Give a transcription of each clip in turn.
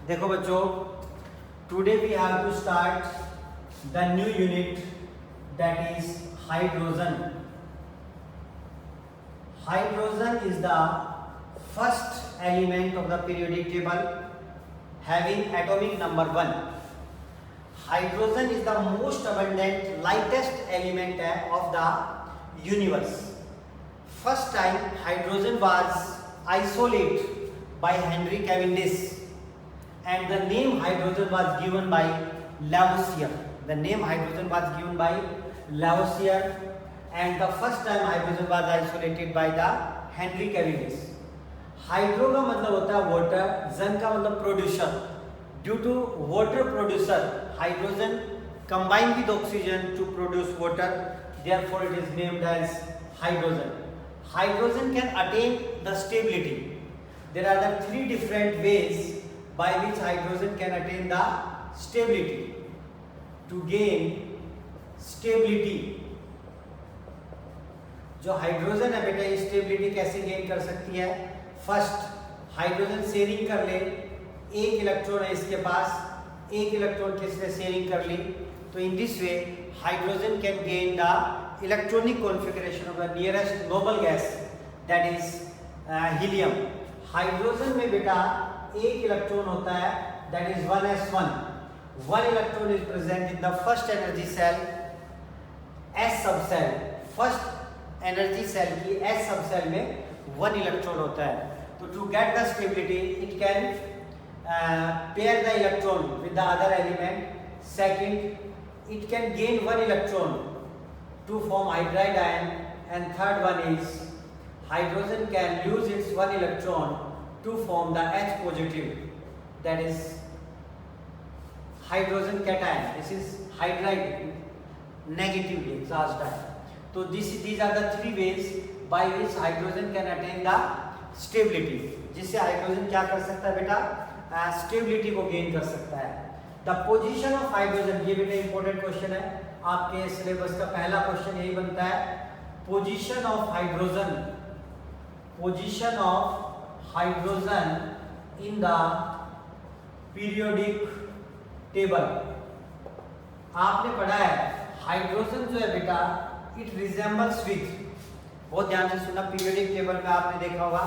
देखो बच्चों, today we have to start the new unit that is hydrogen. Hydrogen is the first element of the periodic table having atomic number 1. Hydrogen is the most abundant, lightest element of the universe. First time hydrogen was isolated by Henry Cavendish and the name hydrogen was given by Lavoisier. The name hydrogen was given by Lavoisier and the first time hydrogen was isolated by the Henry Cavendish. Hydro का मतलब होता है water, gen का मतलब producer. Due to water producer hydrogen combine with oxygen to produce water, therefore it is named as hydrogen. Hydrogen can attain the stability. There are the three different ways by which hydrogen can attain the stability. To gain stability, जो hydrogen है बेटा stability कैसे gain कर सकती है? First, hydrogen sharing कर ले. एक इलेक्ट्रॉन है इसके पास, एक इलेक्ट्रॉन किसने शेयरिंग कर ली, तो in this way hydrogen can gain the electronic configuration of the nearest noble gas that is helium. Hydrogen में बेटा एक इलेक्ट्रॉन होता है that is 1s1. One electron is present in the first energy shell s sub shell. First energy shell की s sub shell में one electron होता है. तो to get the stability it can pair the electron with the other element. Second, it can gain one electron to form hydride ion. And third one is hydrogen can lose its one electron to form the H positive that is hydrogen cation. This is hydride negatively charged ion. तो these are the three ways by which hydrogen can attain the stability. जिससे hydrogen क्या कर सकता है बेटा? Stability को gain कर सकता है. द पोजीशन ऑफ हाइड्रोजन, ये बेटा इंपॉर्टेंट क्वेश्चन है. आपके सिलेबस का पहला क्वेश्चन यही बनता है. Position of hydrogen, position of hydrogen in the periodic table. आपने पढ़ा है हाइड्रोजन जो है बेटा इट रिजेंबल्स विथ, बहुत ध्यान से सुना, पीरियोडिक टेबल में आपने देखा होगा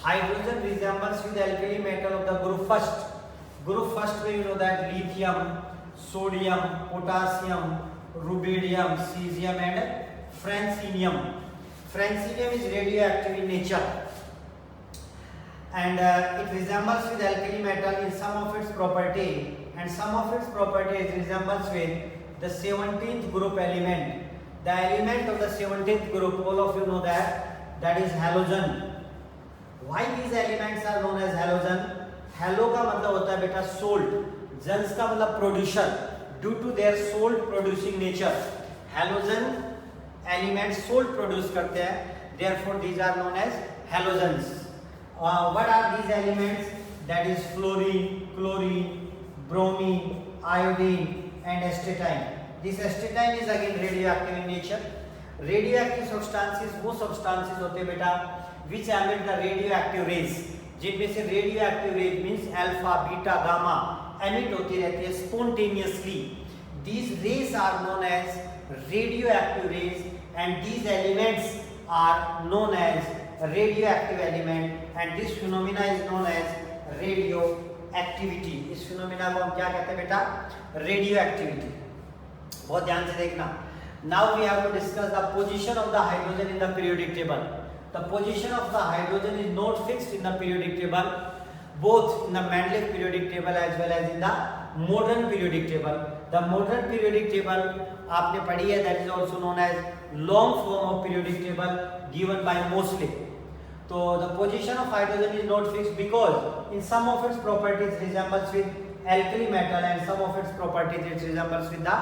hydrogen resembles with alkali metal of the group first. Group first में you know that lithium, sodium, potassium, rubidium, caesium and francium. Francium is radioactive in nature and it resembles with alkali metal in some of its property and some of its properties resembles with the 17th group element. The element of the 17th group, all of you know that is halogen. Why these elements are known as halogen? Halo का मतलब होता है बेटा salt, gens का मतलब producer. Due to their salt producing nature, halogen elements salt produce करते हैं, therefore these are known as halogens. What are these elements? That is fluorine, chlorine, bromine, iodine and astatine. This astatine is again radioactive in nature. Radioactive substances वो substances होते हैं बेटा which emit the radioactive rays, जिनमें से radioactive rays means alpha, beta, gamma emit होती रहती है spontaneously. These rays are known as radioactive rays and these elements are known as radioactive element and this phenomena is known as radioactivity. इस phenomena को हम क्या कहते हैं बेटा? Radioactivity. बहुत ध्यान से देखना. Now we have to discuss the position of the hydrogen in the periodic table. The position of the hydrogen is not fixed in the periodic table, both in the Mendeleev periodic table as well as in the modern periodic table. The modern periodic table आपने पढ़ी है, that is also known as long form of periodic table given by Moseley. So the position of hydrogen is not fixed because in some of its properties resembles with alkali metal and some of its properties it resembles with the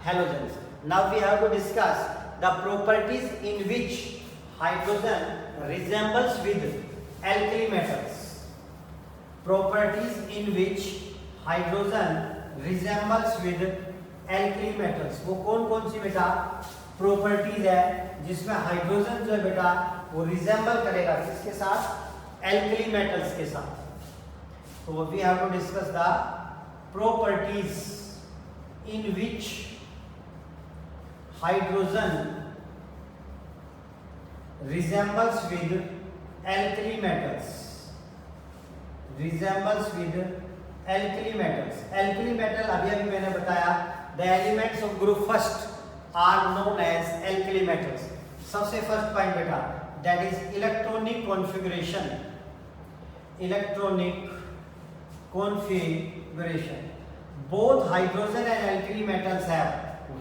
halogens. Now we have to discuss the properties in which hydrogen resembles with alkali metals. Properties in which hydrogen resembles with alkali metals. वो कौन कौन सी बेटा properties है जिसमें hydrogen जो है बेटा वो रिजेंबल करेगा किसके साथ? एल्कली मेटल्स के साथ. So we have to discuss the properties in which hydrogen resembles with alkali metals. Resembles with alkali metals. Alkali metal अभी मैंने बताया the elements of group first are known as alkali metals. सबसे first point बेटा that is electronic configuration. Electronic configuration. Both hydrogen and alkali metals have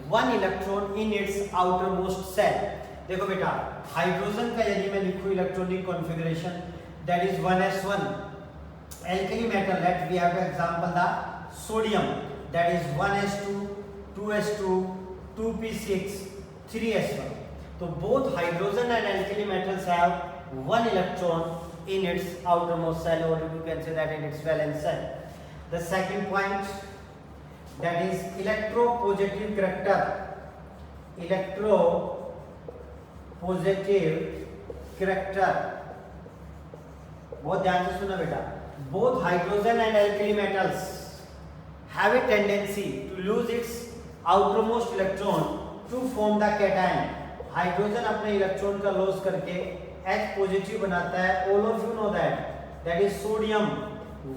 one electron in its outermost cell. देखो बेटा hydrogen का यदि मैं लिखूं electronic configuration that is 1s1. Alkali metal that we have to example the sodium that is 1s2, 2s2, 2p6, 3s1. So both hydrogen and alkali metals have one electron in its outermost cell, or you can say that in its valence cell. The second point that is electropositive character. Electropositive character. बहुत ध्यान से सुना बेटा. Both hydrogen and alkali metals have a tendency to lose its outermost electron to form the cation. Hydrogen अपने electron का loss करके H positive बनाता है. All of you know that is sodium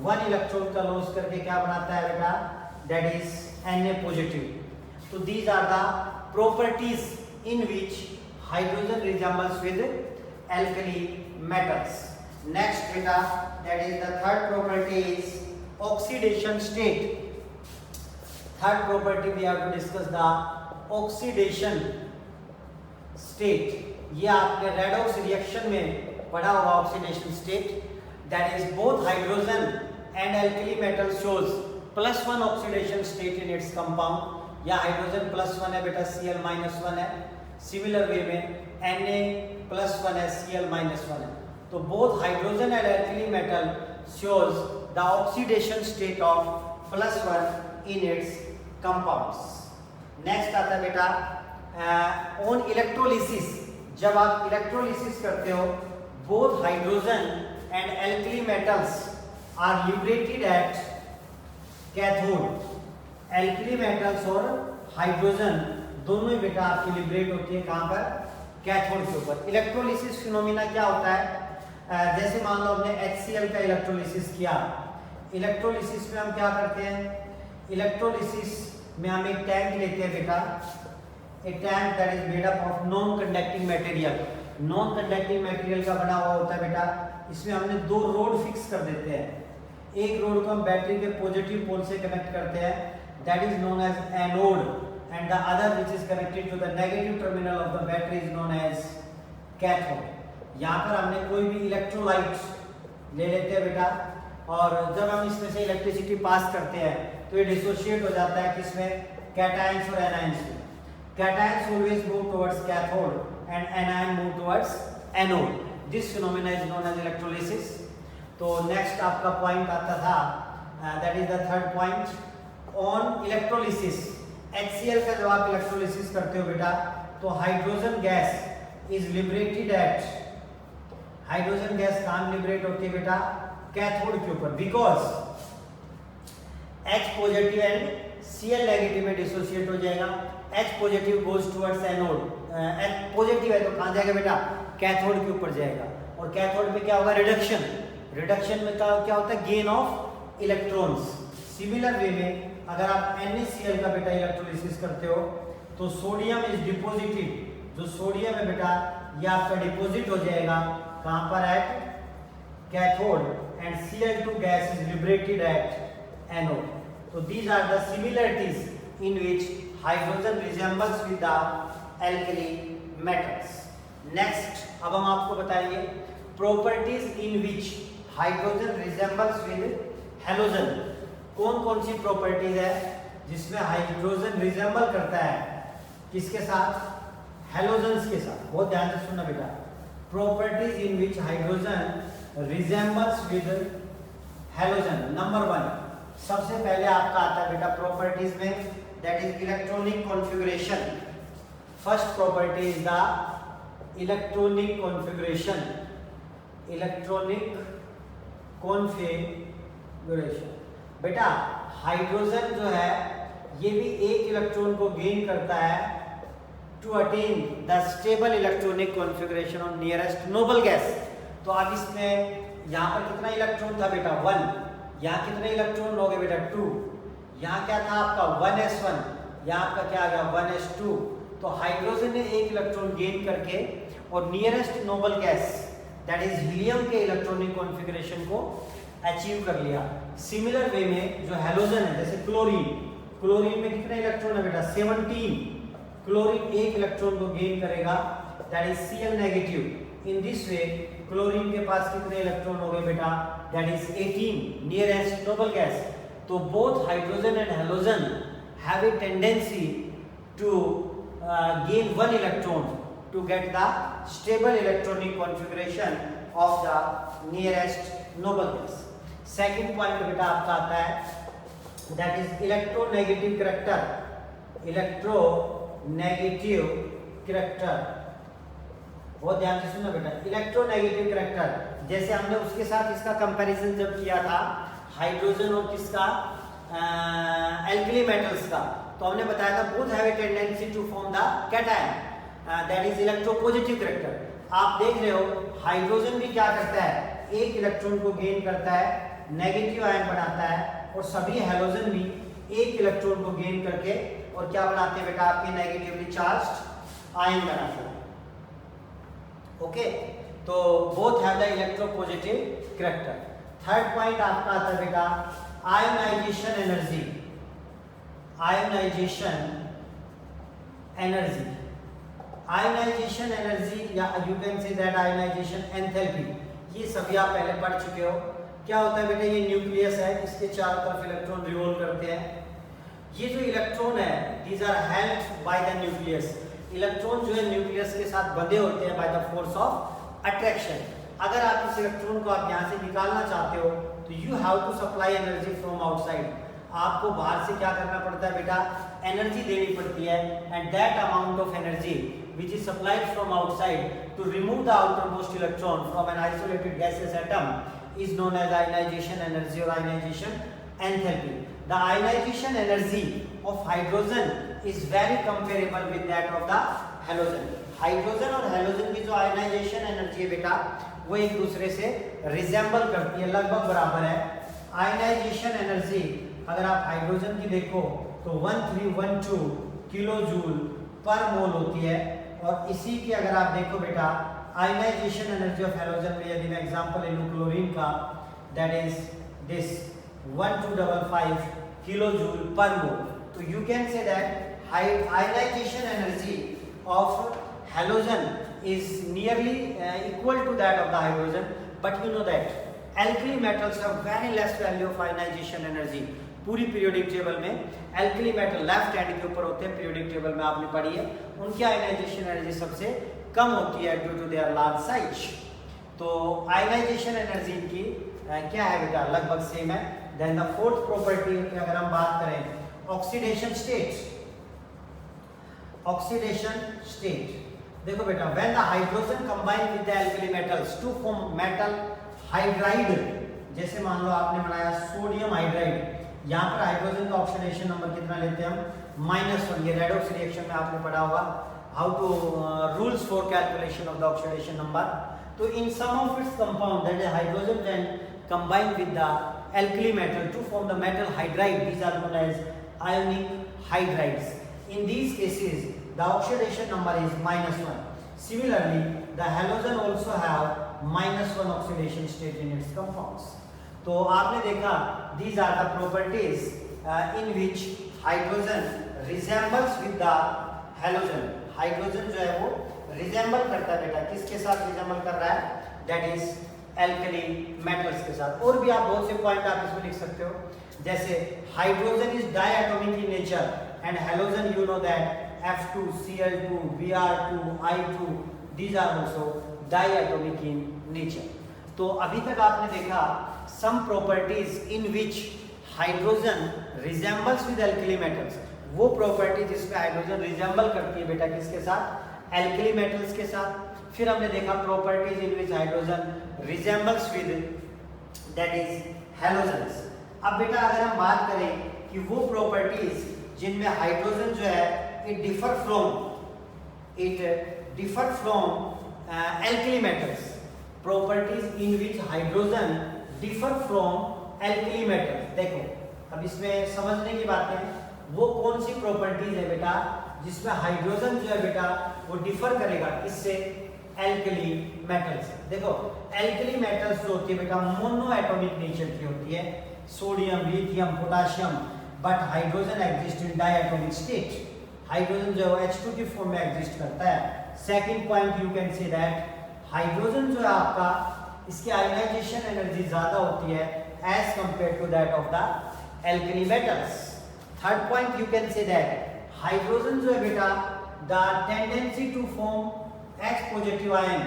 one electron का loss करके क्या बनाता है बेटा, that is Na positive. So these are the properties in which hydrogen resembles with alkali metals. Next beta, that is the third property is oxidation state. Third property we have to discuss the oxidation state. ये आपने redox reaction में पढ़ा होगा oxidation state. That is both hydrogen and alkali metal shows +1 oxidation state in its compound. या hydrogen +1 है बेटा, Cl -1 है. Similar way में Na+1 है, Cl -1 है. तो both hydrogen and alkali metal shows the oxidation state of +1 in its compounds. Next आता है बेटा ऑन इलेक्ट्रोलिसिस. जब आप इलेक्ट्रोलिसिस करते हो both hydrogen and alkali metals are liberated at cathode. Alkali metals और हाइड्रोजन दोनों ही बेटा आपकी लिबरेट होती है कहां पर, कैथोड के ऊपर. इलेक्ट्रोलिसिस फिनोमिना क्या होता है, जैसे मान लो हमने HCl का इलेक्ट्रोलिसिस किया. इलेक्ट्रोलिसिस में हम क्या करते हैं, इलेक्ट्रोलिसिस में हम एक टैंक लेते हैं बेटा, a tank that is made up of non-conducting material. Non-conducting material का बना हुआ होता है बेटा. इसमें हमने दो रोड फिक्स कर देते हैं. एक रोड को हम बैटरी के पॉजिटिव पोल से कनेक्ट करते हैं, that is known as anode, and the other which is connected to the negative terminal of the battery is known as cathode. यहाँ पर हमने कोई भी इलेक्ट्रोलाइट ले लेते हैं बेटा, और जब हम इसमें से इलेक्ट्रिसिटी पास करते हैं तो ये डिसोशिएट हो जाता है किसमें, कैटायंस और एनायंस में. Cations always move towards cathode and anion move towards anode. This phenomena is known as electrolysis. तो next आपका point आता था, that is the third point on electrolysis. HCl का जब आप इलेक्ट्रोलिसिस करते हो बेटा तो hydrogen gas is liberated at, hydrogen gas कहाँ लिबरेट होती है बेटा, कैथोड के ऊपर, because H positive and Cl negative में डिसोशिएट हो जाएगा. H positive goes towards anode. H positive है तो कहां जाएगा बेटा, कैथोड के ऊपर जाएगा. और कैथोड पे क्या होगा, रिडक्शन. रिडक्शन में क्या होता है, gain of electrons. Similar way में अगर आप NaCl का बेटा इलेक्ट्रोलिसिस करते हो तो सोडियम इज डिपॉजिटेड. जो सोडियम है बेटा ये आपका डिपॉजिट हो जाएगा कहां पर, at cathode, and Cl2 gas is liberated at anode. So these are the similarities in which hydrogen resembles with the alkali metals. Next, अब हम आपको बताएंगे properties in which hydrogen resembles with halogen. कौन कौन सी प्रॉपर्टीज है जिसमें hydrogen resemble करता है किसके साथ, हेलोजन्स के साथ. बहुत ध्यान से सुनना बेटा. Properties in which hydrogen resembles with halogen. Number 1 सबसे पहले आपका आता है बेटा प्रॉपर्टीज में, that is electronic configuration. First property is the electronic configuration. Electronic configuration configuration. बेटा हाइड्रोजन जो है ये भी एक इलेक्ट्रॉन को गेन करता है to attain the stable electronic configuration of nearest noble gas. तो अब इसमें यहाँ पर कितना इलेक्ट्रॉन था बेटा 1, यहाँ कितने इलेक्ट्रॉन हो गए बेटा 2, यहाँ क्या था आपका 1s1, यहाँ आपका क्या आ गया 1s2। तो हाइड्रोजन ने एक इलेक्ट्रॉन गेन करके और nearest noble gas that is helium के इलेक्ट्रॉनिक कॉन्फ़िगरेशन को अचीव कर लिया। सिमिलर वे में जो हैलोजन है जैसे क्लोरीन, क्लोरीन में कितने इलेक्ट्रॉन है बेटा 17, क्लोरीन एक इलेक्ट्रॉन को गेन करेगा that is Cl negative. In this way chlorine के पास कितने इलेक्ट्रॉन हो गए बेटा that is 18, nearest noble gas. तो both hydrogen and halogen have a tendency to gain one electron to get the stable electronic configuration of the nearest noble gas. Second point बेटा आपका आता है that is electronegative character, electronegative character। बहुत ध्यान से सुनना बेटा, इलेक्ट्रोनेगेटिव करैक्टर जैसे हमने उसके साथ इसका कंपैरिजन जब किया था हाइड्रोजन और किसका एल्कली मेटल्स का, तो हमने बताया था both have a tendency to form the cation that is electropositive character. आप देख रहे हो हाइड्रोजन भी क्या करता है एक इलेक्ट्रॉन को गेन करता है, नेगेटिव आयन बनाता है, और सभी हैलोजन भी एक इलेक्ट्रॉन को गेन करके और क्या बनाते हैं बेटा आपके नेगेटिवली चार्ज्ड आयन बनाते हैं। ओके, तो both have the electropositive character. Third point आपका आता है बेटा ionisation energy, ionisation energy, ionisation energy या you can say that ionisation enthalpy. ये सभी आप पहले पढ़ चुके हो। क्या होता है बेटा ये न्यूक्लियस है, इसके चारों तरफ इलेक्ट्रॉन रिवॉल्व करते हैं। ये जो इलेक्ट्रॉन है these are held by the nucleus. Electron जो है न्यूक्लियस के साथ बंधे होते हैं by the force of attraction. अगर आप इस इलेक्ट्रॉन को आप यहाँ से निकालना चाहते हो तो you have to supply energy from outside. आपको बाहर से क्या करना पड़ता है बेटा एनर्जी देनी पड़ती है, and that amount of energy which is supplied from outside to remove the outermost electron from an isolated gaseous atom is known as ionization energy or ionization enthalpy. The ionization energy of hydrogen is very comparable with that of the halogen. Hydrogen और halogen की जो ionization energy है बेटा वो एक दूसरे से resemble करती है, लगभग बराबर है। आयनाइजेशन एनर्जी अगर आप हाइड्रोजन की देखो तो 1312 किलो जूल पर मोल होती है, और इसी की अगर आप देखो बेटा आयनाइजेशन एनर्जी ऑफ हैलोजन में यदि मैं एग्जांपल ले लूं क्लोरीन का that is this 1255 kilo joule per mole. तो you can say that ionisation energy of halogen is nearly equal to that of the hydrogen, but you know that alkali metals have very less value of ionization energy। पूरी periodic table में alkali metal left hand के ऊपर होते हैं, periodic table में आपने पढ़ी है, उनकी आयनाइजेशन एनर्जी सबसे कम होती है due to their large size. तो आयनाइजेशन एनर्जी की क्या है बेटा लगभग सेम है। देन द फोर्थ प्रॉपर्टी की अगर हम बात करें ऑक्सीडेशन स्टेट, ऑक्सीडेशन स्टेट देखो बेटा when the hydrogen combine with the alkali metals to form metal hydride, जैसे मान लो आपने बनाया सोडियम हाइड्राइड, यहाँ पर हाइड्रोजन का ऑक्सीडेशन नंबर कितना लेते हैं हम -1। ये रेडॉक्स रिएक्शन में आपने पढ़ा होगा how to rules for calculation of the oxidation number. तो in some of its compound that is hydrogen can combine with the alkali metal to form the metal hydride, these are known as ionic hydrides. In these cases, the oxidation number is -1. Similarly, the halogen also have -1 oxidation state in its compounds. तो आपने देखा these are the properties in which hydrogen resembles with the halogen. Hydrogen जो है वो resemble करता है बेटा, किसके साथ resemble कर रहा है? That is alkali metals के साथ। और भी आप बहुत से पॉइंट आप इसमें लिख सकते हो, जैसे hydrogen is diatomic in nature and halogen you know that F2 Cl2 Br2 I2 these are also diatomic in nature। तो अभी तक आपने देखा some properties in which hydrogen resembles with alkali metals, वो प्रॉपर्टी जिसमें हाइड्रोजन रिजेंबल करती है बेटा किसके साथ एल्कली मेटल्स के साथ। फिर हमने देखा properties in which hydrogen resembles with that is halogens. अब बेटा अगर हम बात करें कि वो प्रॉपर्टीज जिनमें हाइड्रोजन जो है it differ from alkali metals, properties in which hydrogen differ from alkali metals. देखो अब इसमें समझने की बात है, वो कौन सी प्रॉपर्टीज है बेटा जिसमें हाइड्रोजन जो है बेटा वो डिफर करेगा किससे, एल्कली मेटल से। देखो एल्कली मेटल्स जो होती है बेटा मोनो एटॉमिक नेचर की होती है, sodium, lithium, potassium, but hydrogen exist in diatomic state. Hydrogen जो है H2 की फॉर्म में एग्जिस्ट करता है। Second point you can say that hydrogen जो है आपका इसकी आयोनाइजेशन एनर्जी ज्यादा होती है as compare to that of the alkali metals. Third point you can say that hydrogen जो है बेटा the tendency to form H positive ion,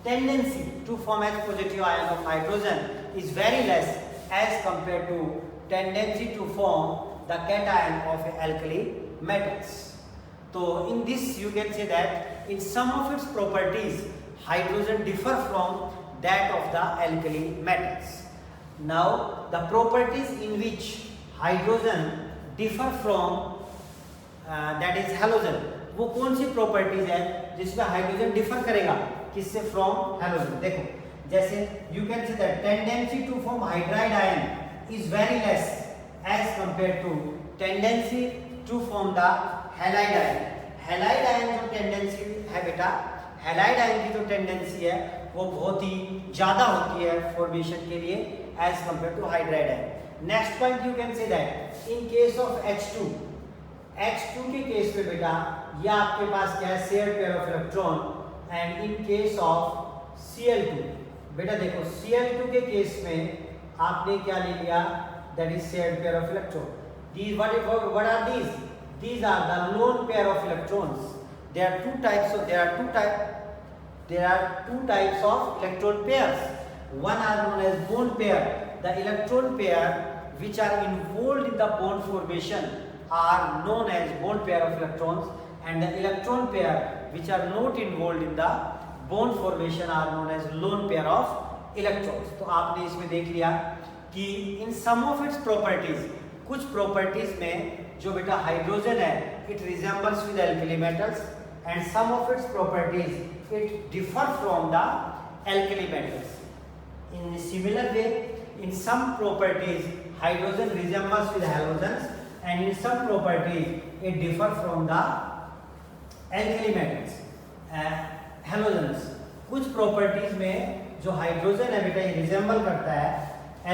tendency to form H positive ion of hydrogen is very less as compared to tendency to form the cation of alkali metals. So in this you can say that in some of its properties hydrogen differ from that of the alkali metals. Now the properties in which hydrogen differ from that is halogen, वो कौन सी properties है जिसमें hydrogen differ करेगा किससे, from halogen. देखो जैसे you can say that tendency to form hydride ion is very less as compare to tendency to form the halide ion. Halide ion जो tendency है बेटा, हैलाइड आयन की जो टेंडेंसी है वो बहुत ही ज्यादा होती है फॉर्मेशन के लिए as compare to hydride ion. Next point you can say that in case of H2 के केस में बेटा या आपके पास क्या है, shared pair of electron, and in case of Cl2 बेटा देखो Cl2 के केस में आपने क्या ले लिया, that is shared pair of electron. These what are these? These are the lone pair of electrons. There are two types of electron pairs. One are known as bond pair. The electron pair which are involved in the bond formation are known as bond pair of electrons, and the electron pair which are not involved in the bond formation are known as lone pair of electrons. तो आपने इसमें देख लिया कि in some of its properties, कुछ properties में जो बेटा हाइड्रोजन है it resembles with alkali metals, and some of its properties it differ from the alkali metals. In similar way, in some properties hydrogen resembles with halogens, and in some properties it differ from the alkali metals, halogens। कुछ properties में जो hydrogen है बेटा ये resemble करता है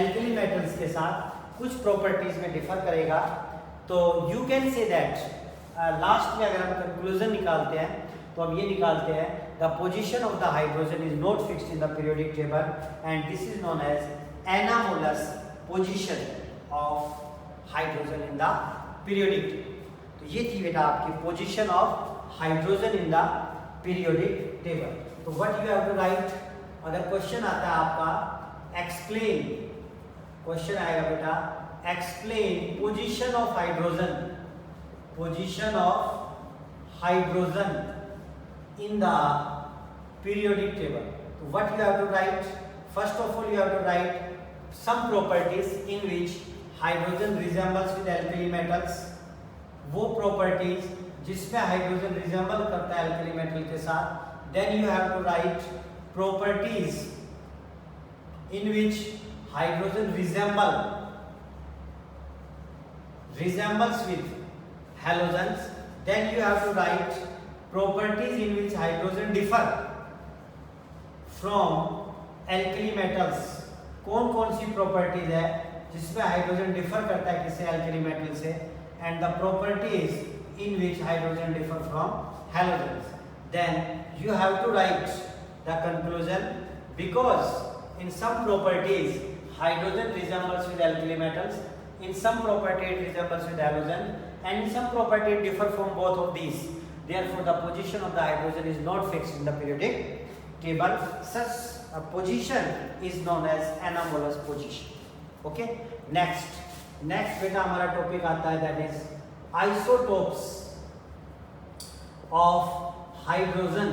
alkali metals के साथ, कुछ properties में differ करेगा। तो you can say that last में अगर हम कंक्लूजन निकालते हैं तो हम ये निकालते हैं the position of the hydrogen is not fixed in the periodic table, and this is known as anomalous position of hydrogen in the periodic table. तो ये थी बेटा आपकी position of hydrogen in the periodic table. तो what you have to write, अगर question आता है आपका एक्सप्लेन, क्वेश्चन आएगा बेटा explain position of hydrogen, position of hydrogen in the periodic table. तो what you have to write, first of all you have to write some properties in which hydrogen resembles with alkali metals, वो properties जिसमें hydrogen resemble करता है alkali metal के साथ। Then you have to write properties in which hydrogen resembles with halogens. Then you have to write properties in which hydrogen differ from alkali metals. कौन कौन सी properties है जिसमें hydrogen differ करता है किसी एल्कली मेटल से, and the properties in which hydrogen differ from halogens. Then you have to write the conclusion, because in some properties hydrogen resembles with alkali metals, in some property it resembles with halogen, and in some property it differ from both of these. Therefore the position of the hydrogen is not fixed in the periodic table. Such a position is known as anomalous position. Okay, next बेटा हमारा topic आता है that is isotopes of hydrogen.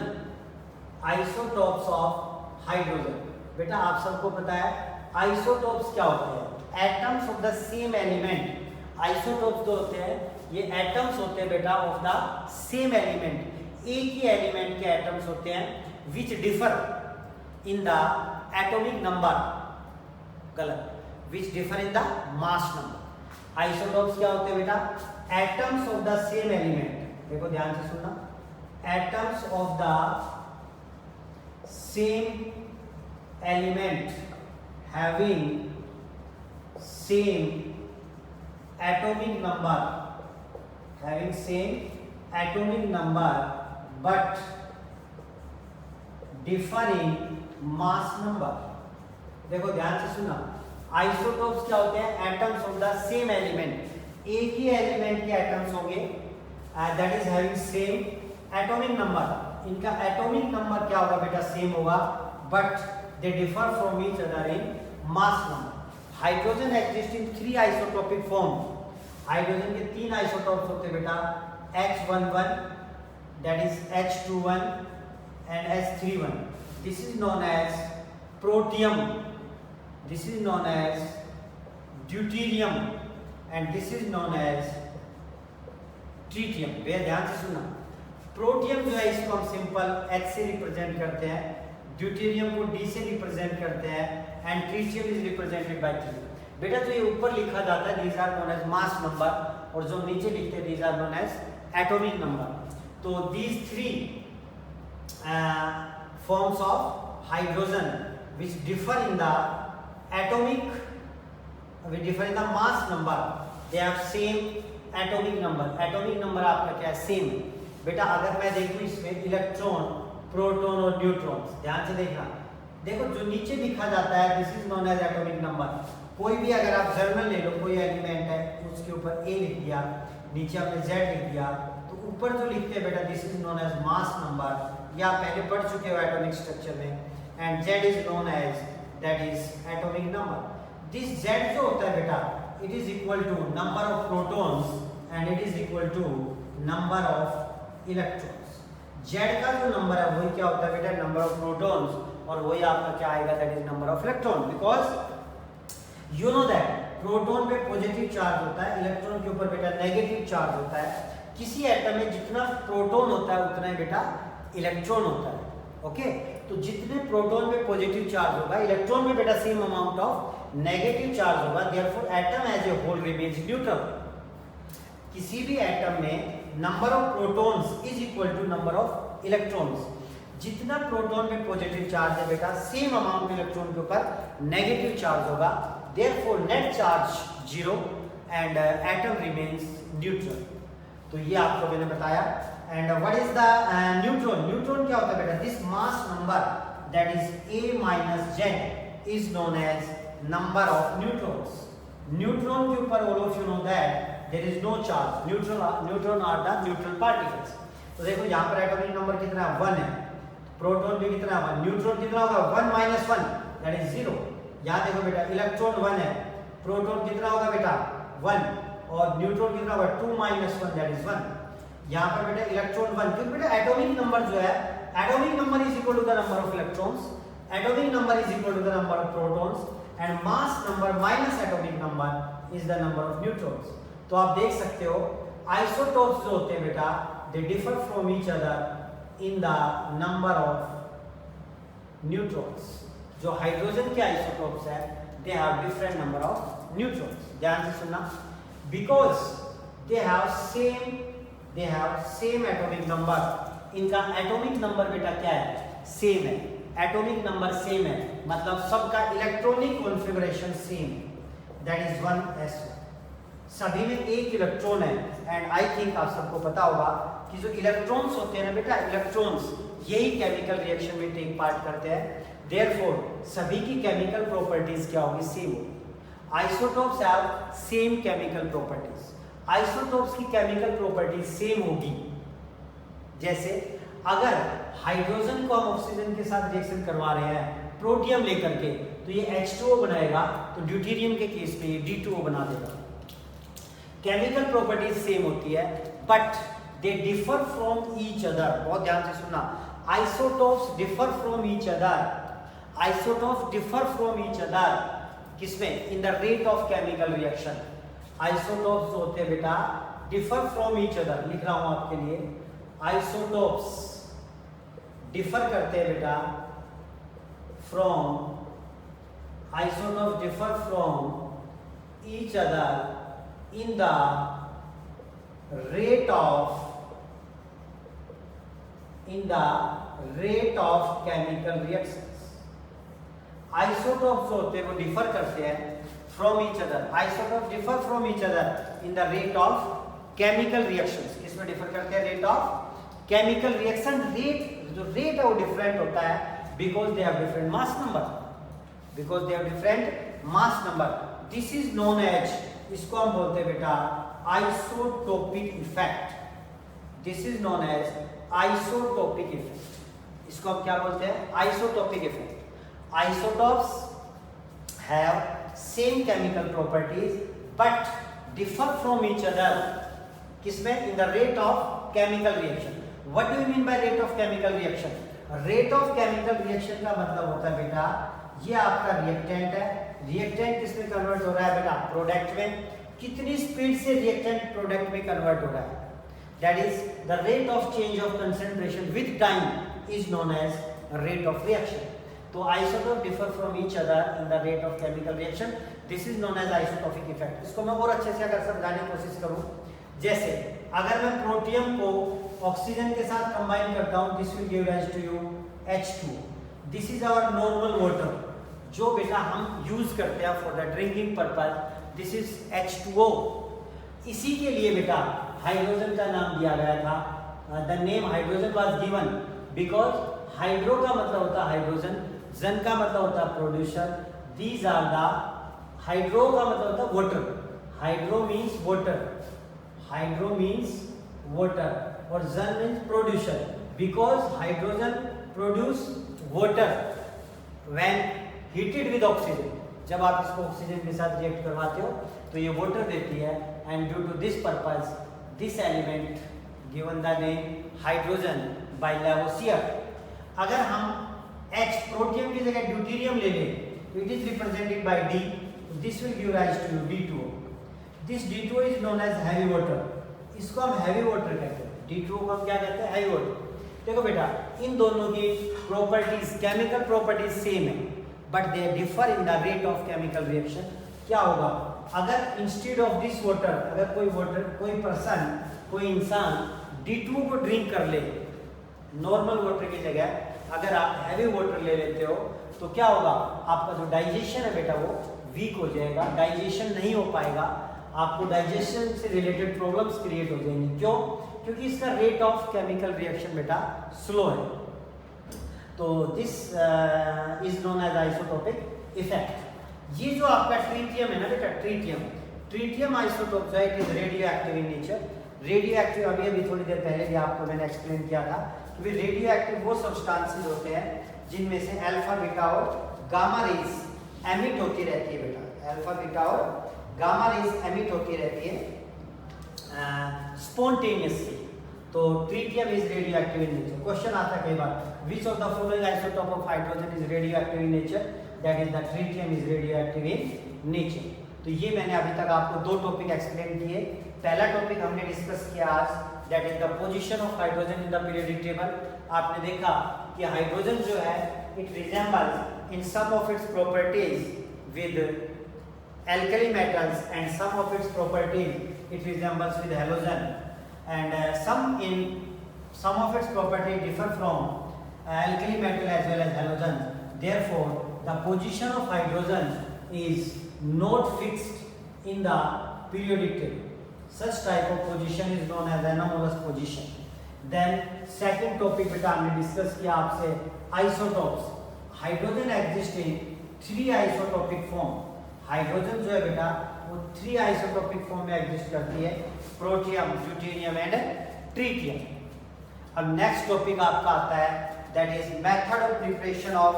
Isotopes of hydrogen बेटा आप सबको पता है isotopes क्या होते हैं? Atoms of the same element. Isotopes जो होते हैं ये एटम्स होते हैं बेटा ऑफ द सेम एलिमेंट, एक ही एलिमेंट के एटम्स होते हैं which differ in the atomic number, गलत, which differ in the mass number. Isotopes क्या होते हैं बेटा? Atoms of the same element, देखो ध्यान से सुनना, atoms of the same element having same atomic number, having same atomic number but differing mass number। देखो ध्यान से सुना, आइसोटोप्स क्या होते हैं? Atoms of the same element, एक ही एलिमेंट के एटम्स होंगे that is having same atomic number. इनका एटॉमिक नंबर क्या होगा बेटा? सेम होगा, but they differ from each other in mass number। Hydrogen exist in 3 isotopic form. Hydrogen के 3 isotopes होते हैं बेटा, H11 that is H21 and H31। this is known as protium, this is known as deuterium and this is known as tritium। वे ध्यान से सुना, protium जो है इसको हम सिंपल H से रिप्रेजेंट करते हैं, ड्यूटेरियम को D से रिप्रेजेंट करते हैं and tritium is represented by T। बेटा जो ये ऊपर लिखा जाता है these are known as mass number, और जो नीचे लिखते हैं these are known as atomic number. तो these 3 forms of hydrogen which differ in the atomic, which differ in the mass number, they have same atomic number. Atomic number आपका क्या है? Same. बेटा अगर मैं देखूं इसमें इलेक्ट्रॉन, प्रोटॉन और न्यूट्रॉन्स, ध्यान से देखना, देखो जो नीचे लिखा जाता है this is known as atomic number. कोई भी अगर आप जर्नल ले लो, कोई एलिमेंट है उसके ऊपर A लिख दिया, नीचे आपने Z लिख दिया, तो ऊपर जो लिखते हैं बेटा this is known as mass number, या पहले पढ़ चुके हो एटॉमिक स्ट्रक्चर में, and Z is known as that is atomic number. This Z जो होता है बेटा it is equal to number of protons and it is equal to number of electrons. Z का जो नंबर है वही क्या होता है बेटा? नंबर ऑफ प्रोटॉन्स, और वही आपका क्या आएगा? That is number of electron. Because you know that proton पे पॉजिटिव चार्ज होता है, इलेक्ट्रॉन के ऊपर बेटा नेगेटिव चार्ज होता है। किसी एटम में जितना प्रोटॉन होता है उतना ही बेटा इलेक्ट्रॉन होता है, ओके। तो जितने प्रोटॉन पे पॉजिटिव चार्ज होगा, इलेक्ट्रॉन में बेटा same amount of negative charge होगा, therefore atom as a whole remains neutral. किसी भी एटम में number of protons is equal to number of electrons. जितना प्रोटॉन में पॉजिटिव चार्ज है बेटा सेम अमाउंट इलेक्ट्रॉन के ऊपर नेगेटिव चार्ज होगा, therefore net charge 0 and atom remains neutral. तो ये आपको मैंने बताया। And what is the neutron? Neutron क्या होता है बेटा? This mass number that is A minus Z is known as number of neutrons. Neutron के ऊपर all of you know that there is no charge, neutron are the neutral particles। तो देखो यहाँ पर एटॉमिक नंबर कितना है? 1 है। Proton भी कितना है? 1। न्यूट्रॉन कितना होगा? 1 minus 1 that is 0। यहाँ देखो बेटा इलेक्ट्रॉन 1 है, प्रोटॉन कितना होगा बेटा? 1, और न्यूट्रॉन कितना होगा? 2 minus 1 that is 1। यहाँ पर बेटा इलेक्ट्रॉन 1, क्योंकि बेटा एटॉमिक नंबर जो है, atomic number is equal to the number of electrons, atomic number is equal to the number of protons, and mass number minus atomic number is the number of neutrons. तो आप देख सकते हो isotopes जो होते हैं बेटा दे differ from each other in the number of neutrons. जो हाइड्रोजन के आइसोटोप्स है they have different number of neutrons. ध्यान से सुनना, because they have same atomic number. इनका एटॉमिक नंबर बेटा क्या है? सेम है। एटॉमिक नंबर सेम है मतलब सबका electronic configuration same, that is 1s। सभी में एक इलेक्ट्रॉन है, एंड आई थिंक आप सबको पता होगा कि जो इलेक्ट्रॉन्स होते हैं ना बेटा, इलेक्ट्रॉन्स यही केमिकल रिएक्शन में टेक पार्ट करते हैं, देयरफॉर सभी की केमिकल प्रॉपर्टीज क्या होगी? सेम होगी। Isotopes have same chemical properties. Isotopes की केमिकल प्रॉपर्टीज सेम होगी। जैसे अगर हाइड्रोजन को हम ऑक्सीजन के साथ रिएक्शन करवा रहे हैं प्रोटियम लेकर के, तो ये H2O बनाएगा, तो ड्यूटेरियम के केस में ये D2O बना देगा। केमिकल प्रॉपर्टीज सेम होती है but they differ from each other. बहुत ध्यान से सुनना, isotopes differ from each other, isotopes differ from each other किसमें? In the rate of chemical reaction. Isotopes होते हैं बेटा डिफर फ्रॉम ईच अदर, लिख रहा हूं आपके लिए, आइसोटोप्स डिफर करते हैं बेटा from, isotopes differ from each other in the rate of chemical reactions। isotopes होते हैं वो differ करते हैं from each other, isotopes differ from each other in the rate of chemical reactions। किसमें differ करते हैं? rate of chemical reaction। rate, जो rate है वो different होता है because they have different mass number, because they have different mass number। this is known as, इसको हम बोलते हैं बेटा isotopic effect. this is known as isotopic effect. इसको हम क्या बोलते हैं? Isotopic effect. Isotopes have same chemical properties but differ from each other, किसमें? In the rate of chemical reaction. What do you mean by rate of chemical reaction? Rate of chemical reaction का मतलब होता है बेटा, ये आपका reactant है, reactant किसमें कन्वर्ट हो रहा है बेटा? प्रोडक्ट में। कितनी स्पीड से रिएक्टेंट प्रोडक्ट में कन्वर्ट हो रहा है? That is the rate of change of concentration with time is known as rate of reaction. तो isotope differ from each other in the rate of chemical reaction, this is known as isotopic effect. इसको मैं और अच्छे से अगर समझाने की कोशिश करूं, जैसे अगर मैं प्रोटियम को ऑक्सीजन के साथ कंबाइन करता हूं, this will give rise to you H2। This is our normal water जो बेटा हम यूज करते हैं for the drinking purpose, this is H2O। इसी के लिए बेटा हाइड्रोजन का नाम दिया गया था, the name hydrogen was given because hydro का मतलब होता है हाइड्रोजन, जन का मतलब होता है producer, these are the, hydro का मतलब होता है water, hydro means water, hydro means water और gen means producer, because hydrogen produce water when heated with oxygen. जब आप इसको ऑक्सीजन के साथ रिएक्ट करवाते हो तो ये वाटर देती है, and due to this purpose this element given the name hydrogen by Lavoisier. अगर हम H प्रोटियम की जगह ड्यूटेरियम ले लें, it is represented by D, this will give rise to D2O। This D2O is known as heavy water, इसको हम heavy water कहते हैं, D2O को हम क्या कहते हैं? Heavy water. देखो बेटा इन दोनों की प्रॉपर्टीज, केमिकल प्रॉपर्टीज सेम है but they differ in the rate of chemical reaction. क्या होगा अगर इंस्टेड ऑफ दिस वाटर, अगर कोई पर्सन, कोई इंसान D2 को ड्रिंक कर ले, नॉर्मल वाटर की जगह अगर आप हैवी वाटर ले लेते हो तो क्या होगा? आपका जो डाइजेशन है बेटा वो वीक हो जाएगा, डाइजेशन नहीं हो पाएगा, आपको डाइजेशन से रिलेटेड प्रॉब्लम्स क्रिएट हो जाएंगी। क्यों? क्योंकि इसका रेट ऑफ केमिकल रिएक्शन बेटा स्लो है। तो this is known as isotopic effect. ये जो आपका ट्रीटियम है ना बेटा, ट्रीटियम आइसोटोप जो है it is radioactive in nature. Radio active अभी थोड़ी देर पहले भी आपको मैंने एक्सप्लेन किया था कि रेडियो एक्टिव वो सब्सटेंसेस होते हैं जिनमें से अल्फा बीटा और गामा रेज एमिट होती रहती है बेटा, अल्फा बीटा और गामा रेज एमिट होती रहती है स्पॉन्टेनियसली। तो tritium is radioactive in nature. Question आता है कई बार, which of the following isotope of hydrogen is radioactive in nature? That is the tritium is radioactive in nature. तो ये मैंने अभी तक आपको दो टॉपिक एक्सप्लेन किए। पहला टॉपिक हमने डिस्कस किया आज, that is the position of hydrogen in the periodic table. आपने देखा कि हाइड्रोजन जो है it resembles in some of its properties with alkali metals and some of its properties it resembles with halogen, and some of its properties differ from alkali metal as well as halogen. Therefore the position of hydrogen is not fixed in the periodic table. Such type of position is known as anomalous position. Then second topic beta हमने discuss किया आपसे isotopes. Hydrogen exists in three isotopic form. Hydrogen जो है बेटा वो 3 isotopic form में exist करती है, प्रोटियम, ड्यूटेरियम एंड ट्रीटियम। अब नेक्स्ट टॉपिक आपका आता है that is method of preparation of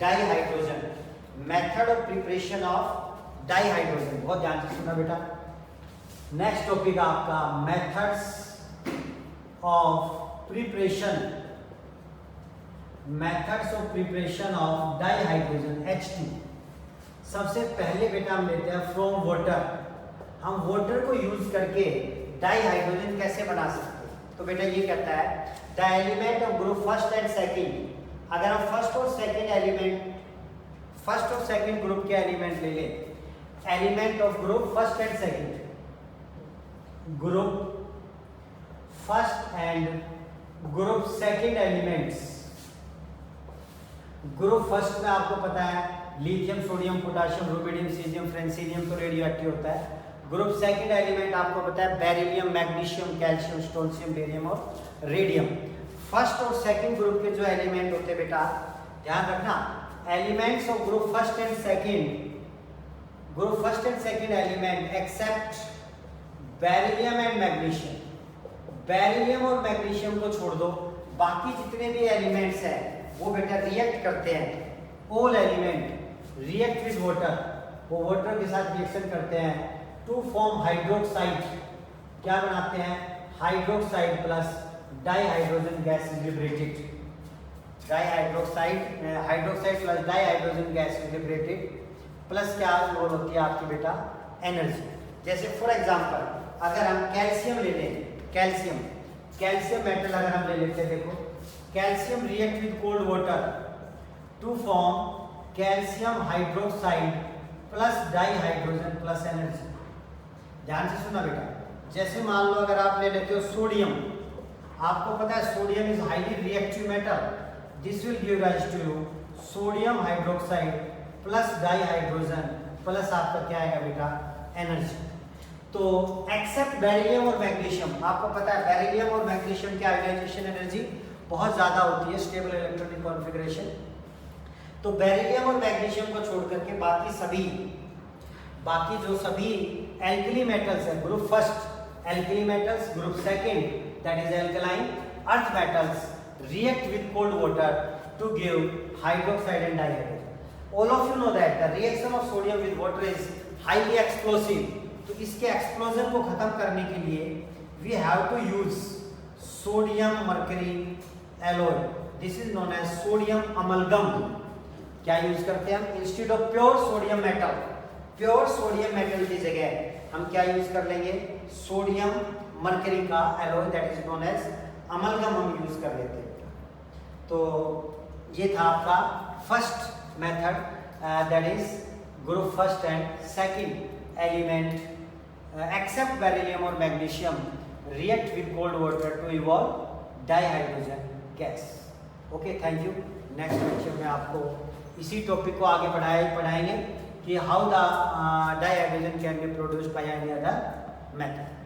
dihydrogen. Method of preparation of dihydrogen, बहुत ध्यान से सुना बेटा। नेक्स्ट टॉपिक आपका methods of preparation, methods of preparation of dihydrogen H2। सबसे पहले बेटा हम लेते हैं फ्रॉम वाटर। हम वाटर को यूज करके डाई हाइड्रोजन कैसे बना सकते हैं? तो बेटा ये कहता है the element of group first and second. अगर हम फर्स्ट और सेकंड ग्रुप के एलिमेंट ले लें, element of group first and second, group first and group second elements. Group first में आपको पता है lithium, sodium, potassium, rubidium, caesium, francium तो रेडियो एक्टिव होता है। ग्रुप सेकंड एलिमेंट आपको पता है beryllium, magnesium, calcium, strontium, barium और रेडियम। फर्स्ट और सेकंड ग्रुप के जो एलिमेंट होते हैं बेटा, ध्यान रखना, elements of group first and second element except beryllium and magnesium. Beryllium और मैग्नीशियम को छोड़ दो, बाकी जितने भी एलिमेंट्स हैं वो बेटा रिएक्ट करते हैं। All element react with water, वो वाटर के साथ रिएक्शन करते हैं टू फॉर्म हाइड्रोक्साइड। क्या बनाते हैं? Hydroxide plus di hydrogen gas liberated. Hydroxide plus di hydrogen gas liberated plus क्या रोल होती है आपकी बेटा? एनर्जी। जैसे फॉर एग्जांपल अगर हम कैल्शियम ले लें, कैल्शियम मेटल अगर हम ले लेते हैं, देखो calcium react with cold water to form calcium hydroxide plus di hydrogen plus energy. ध्यान से सुनना बेटा, जैसे मान लो अगर आप ले लेते हो सोडियम, आपको पता है sodium is highly reactive metal, this will give rise to you sodium hydroxide plus di hydrogen plus आपका क्या आएगा बेटा? एनर्जी। तो एक्सेप्ट बेरिलियम और मैग्नीशियम, आपको पता है बेरिलियम और मैग्नीशियम की आयोनाइजेशन एनर्जी बहुत ज्यादा होती है, स्टेबल इलेक्ट्रॉनिक कॉन्फ़िगरेशन। तो बेरिलियम और मैग्नीशियम को छोड़ करके बाकी जो सभी एल्कली मेटल्स है, group first alkali metals, group second that is alkaline earth metals react with cold water to give hydroxide and dihydrogen. All of you know that the reaction of sodium with water is highly explosive. तो इसके explosion को खत्म करने के लिए we have to use sodium mercury alloy. This is known as sodium amalgam. क्या use करते हैं हम? Instead of pure sodium metal की जगह हम क्या यूज कर लेंगे? सोडियम मरकरी का alloy that is known as amalgam हम यूज कर लेते हैं। तो ये था आपका first method that is group first and second element except beryllium और magnesium react with cold water to evolve dihydrogen gas. Okay, thank you. Next lecture में आपको इसी टॉपिक को आगे पढ़ाएंगे कि how the dihydrogen can be produced by any other method.